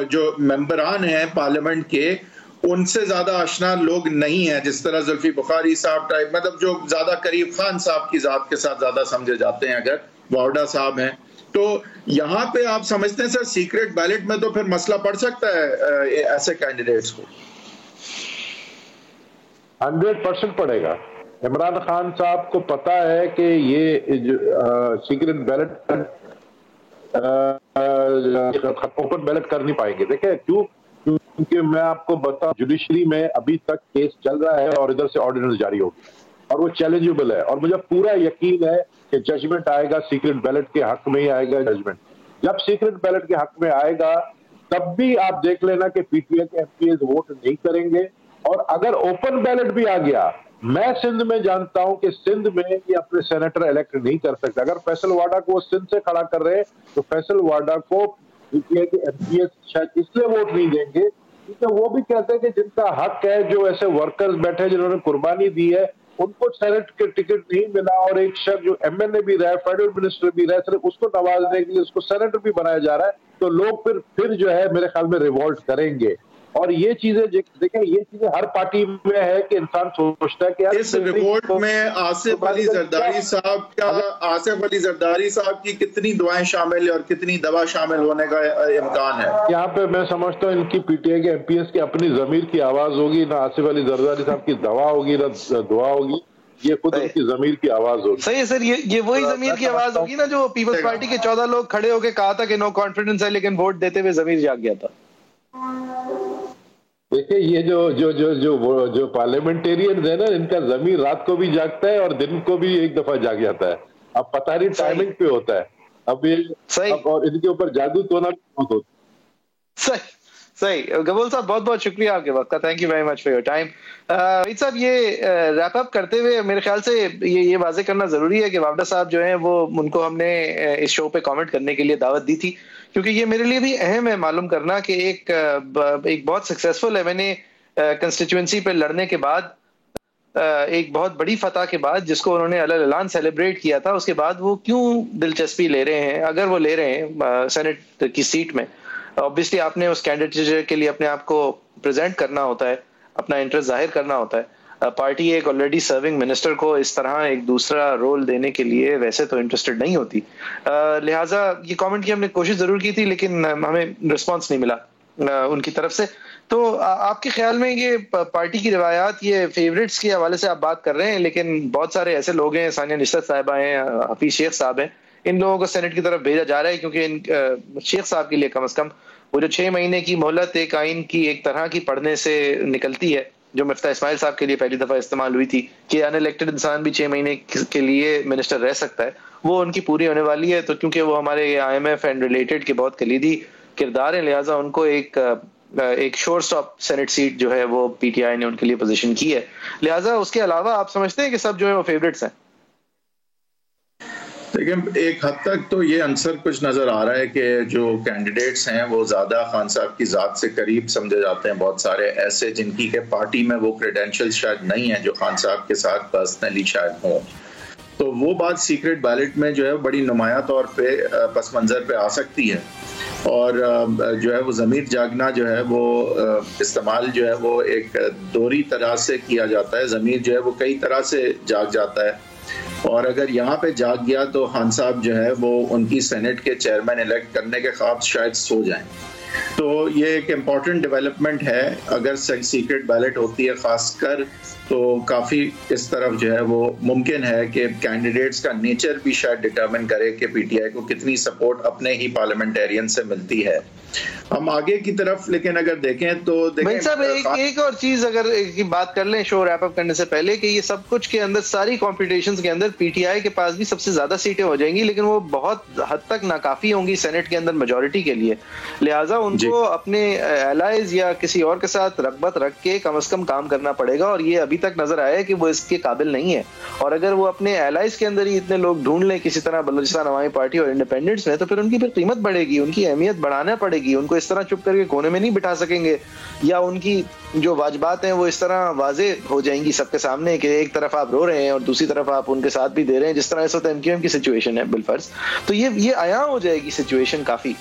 जो मेंबरान हैं पार्लियामेंट के उनसे ज्यादा आशना लोग नहीं है, जिस तरह जुल्फी बुखारी साहब टाइप, मतलब जो ज्यादा करीब खान साहब की जात के साथ ज्यादा समझे जाते हैं, अगर वावडा साहब हैं, तो यहाँ पे आप समझते हैं सर सीक्रेट बैलेट में तो फिर मसला पड़ सकता है ऐसे कैंडिडेट्स को? 100% पड़ेगा। इमरान खान साहब को पता है कि ये सीक्रेट बैलेट ओपन बैलेट कर नहीं पाएंगे। देखिए क्यों? क्योंकि मैं आपको बताऊं, जुडिशरी में अभी तक केस चल रहा है और इधर से ऑर्डिनेंस जारी होगी और वो चैलेंजेबल है, और मुझे पूरा यकीन है कि जजमेंट आएगा सीक्रेट बैलेट के हक में ही आएगा जजमेंट। जब सीक्रेट बैलेट के हक में आएगा तब भी आप देख लेना कि पीटीआई के एमपीएस वोट नहीं करेंगे, और अगर ओपन बैलेट भी आ गया, मैं सिंध में जानता हूं कि सिंध में ये अपने सेनेटर इलेक्ट नहीं कर सकते। अगर फैसल वाडा को सिंध से खड़ा कर रहे हैं तो फैसल वाडा को पीटीआई के एमपीएस शायद इसलिए वोट नहीं देंगे क्योंकि वो भी कहते हैं कि जिनका हक है, जो ऐसे वर्कर्स बैठे जिन्होंने कुर्बानी दी है, उनको सेनेट के टिकट नहीं मिला, और एक शख्स जो एमएनए भी रहा है, फेडरल मिनिस्टर भी रहा है, सिर्फ उसको नवाजने के लिए उसको सेनेटर भी बनाया जा रहा है, तो लोग फिर जो है मेरे ख्याल में रिवोल्ट करेंगे। और ये चीजें देखें, ये चीजें हर पार्टी में है कि इंसान सोचता है कि यार इस रिपोर्ट में आसिफ अली जरदारी साहब की कितनी दुआएं शामिल है और कितनी दवा शामिल होने का इम्कान है? यहाँ पे मैं समझता हूँ इनकी पीटीआई के एमपीएस की अपनी जमीर की आवाज होगी, ना आसिफ अली जरदारी साहब की दवा होगी ना दुआ होगी, ये खुद उनकी जमीर की आवाज होगी। सही है सर, ये वही जमीर की आवाज होगी ना जो पीपल्स पार्टी के 14 लोग खड़े होकर कहा था कि नो कॉन्फिडेंस है, लेकिन वोट देते हुए जमीर जाग गया था। देखिए ये जो पार्लियामेंटेरियन है ना, इनका जमीर रात को भी जागता है और दिन को भी एक दफा जाग जाता है। अब पता नहीं टाइमिंग पे होता है, अब ये और इनके ऊपर जादू टोना बहुत होता है। सही गबूल साहब, बहुत बहुत शुक्रिया आपके वक्त का, thank you very much for your time. Waheed साहब, ये रैप अप करते हुए मेरे ख्याल से ये वाजे करना जरूरी है कि वावडा साहब जो हैं वो, उनको हमने इस शो पे कमेंट करने के लिए दावत दी थी, क्योंकि ये मेरे लिए भी अहम है मालूम करना कि एक बहुत सक्सेसफुल एमएनए कंस्टिट्यूएंसी पे लड़ने के बाद, एक बहुत बड़ी फतह के बाद जिसको उन्होंने अलग सेलिब्रेट किया था, उसके बाद वो क्यों दिलचस्पी ले रहे हैं, अगर वो ले रहे हैं सेनेट की सीट में। ऑब्वियसली आपने उस कैंडिडेट के लिए अपने आप को प्रेजेंट करना होता है, अपना इंटरेस्ट जाहिर करना होता है। पार्टी एक ऑलरेडी सर्विंग मिनिस्टर को इस तरह एक दूसरा रोल देने के लिए वैसे तो इंटरेस्टेड नहीं होती, लिहाजा ये कमेंट की हमने कोशिश जरूर की थी, लेकिन हमें रिस्पांस नहीं मिला उनकी तरफ से। तो आपके ख्याल में ये पार्टी की रिवायात, ये फेवरेट्स के हवाले से आप बात कर रहे हैं, लेकिन बहुत सारे ऐसे लोग हैं, सानिया निशरत साहिबा हैं, हफीज शेख साहब हैं, इन लोगों को सेनेट की तरफ भेजा जा रहा है, क्योंकि इन शेख साहब के लिए कम से कम वो जो 6 महीने की मोहलत एक आइन की एक तरह की पढ़ने से निकलती है, जो मिफ्ता इस्माइल साहब के लिए पहली दफा इस्तेमाल हुई थी कि अनइलेक्टेड इंसान भी 6 महीने के लिए मिनिस्टर रह सकता है, वो उनकी पूरी होने वाली है। तो क्योंकि वो हमारे IMF एंड रिलेटेड के बहुत कलीदी किरदार हैं, लिहाजा उनको एक शोर स्टॉप सेनेट सीट जो है वो PTI ने उनके लिए पोजीशन की है। लिहाजा उसके अलावा आप समझते हैं कि सब जो है वो फेवरेट्स हैं? देखिए, एक हद तक तो ये आंसर कुछ नजर आ रहा है कि जो कैंडिडेट्स हैं वो ज्यादा खान साहब की जात से करीब समझे जाते हैं। बहुत सारे ऐसे जिनकी के पार्टी में वो क्रेडेंशियल शायद नहीं है जो खान साहब के साथ पर्सनली शायद हो, तो वो बात सीक्रेट बैलेट में जो है बड़ी नुमाया तौर पे पस मंजर पे आ सकती है। और जो है वो ज़मीर जागना जो है वो इस्तेमाल जो है वो एक दोहरी तरह से किया जाता है। ज़मीर जो है वो कई तरह से जाग जाता है, और अगर यहाँ पे जाग गया तो खान साहब जो है वो उनकी सेनेट के चेयरमैन इलेक्ट करने के ख्वाब शायद सो जाएं। तो ये एक इम्पॉर्टेंट डेवलपमेंट है। अगर सीक्रेट बैलेट होती है खासकर, तो काफ़ी इस तरफ जो है वो मुमकिन है कि कैंडिडेट्स का नेचर भी शायद डिटरमिन करे कि पीटीआई को कितनी सपोर्ट अपने ही पार्लियामेंटेरियन से मिलती है। हम आगे की तरफ लेकिन अगर देखें तो भाई साहब एक और चीज अगर की बात कर लें शो रैप अप करने से पहले, कि ये सब कुछ के अंदर सारी कॉम्पिटिशन्स के अंदर पीटीआई के पास भी सबसे ज्यादा सीटें हो जाएंगी, लेकिन वो बहुत हद तक नाकाफी होंगी सेनेट के अंदर मेजोरिटी के लिए। लिहाजा उनको अपने एलाइज या किसी और के साथ रगबत रख के कम से कम काम करना पड़ेगा, और ये अभी तक नजर आया है कि वो इसके काबिल नहीं है। और अगर वो अपने एलाइज के अंदर ही इतने लोग ढूंढ लें किसी तरह बलूचिस्तान अवामी पार्टी और इंडिपेंडेंट्स में, तो फिर उनकी फिर कीमत बढ़ेगी, उनकी अहमियत बढ़ाना पड़ेगी। उनको इस तरह चुप करके कोने में नहीं बिठा सकेंगे, या उनकी जो वाजिबात हैं वो इस तरह वाजे हो जाएंगी सबके सामने कि एक तरफ आप रो रहे हैं और दूसरी तरफ आप उनके साथ भी दे रहे हैं, जिस तरह इस वक्त एमक्यूएम की सिचुएशन है बिलफर्ज। तो ये आया हो जाएगी सिचुएशन काफी।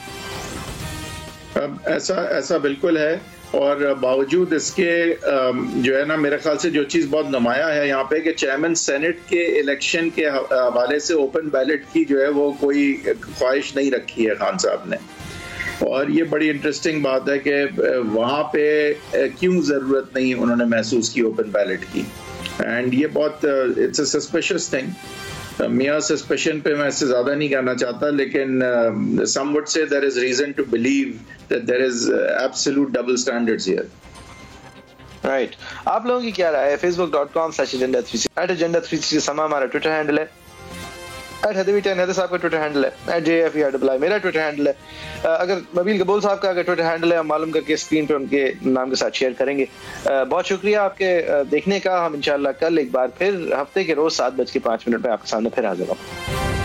ऐसा बिल्कुल है, और बावजूद इसके जो है ना, मेरे ख्याल से जो चीज़ बहुत नुमाया है यहाँ पे कि चेयरमैन सेनेट के इलेक्शन के हवाले से ओपन बैलेट की जो है वो कोई ख्वाहिश नहीं रखी है खान साहब ने। और ये बड़ी इंटरेस्टिंग बात है कि वहाँ पे क्यों ज़रूरत नहीं उन्होंने महसूस की ओपन बैलेट की। एंड ये बहुत इट्स अ सस्पिशियस थिंग। मियाँ सस्पेशन पे मैं इससे ज़्यादा नहीं कहना चाहता, लेकिन some would say there is reason to believe that there is absolute double standards here. Right. आप लोगों की क्या राय है? facebook.com/agenda360 समा हमारा ट्विटर हैंडल है, @हदवी10 साहब का ट्विटर हैंडल है, @JFERI मेरा ट्विटर हैंडल है। अगर नबील कबूल साहब का अगर ट्विटर हैंडल है, हम मालूम करके स्क्रीन पे उनके नाम के साथ शेयर करेंगे। बहुत शुक्रिया आपके देखने का। हम इंशाल्लाह कल एक बार फिर हफ्ते के रोज 7:05 पे आपके सामने फिर हाजिर होंगे।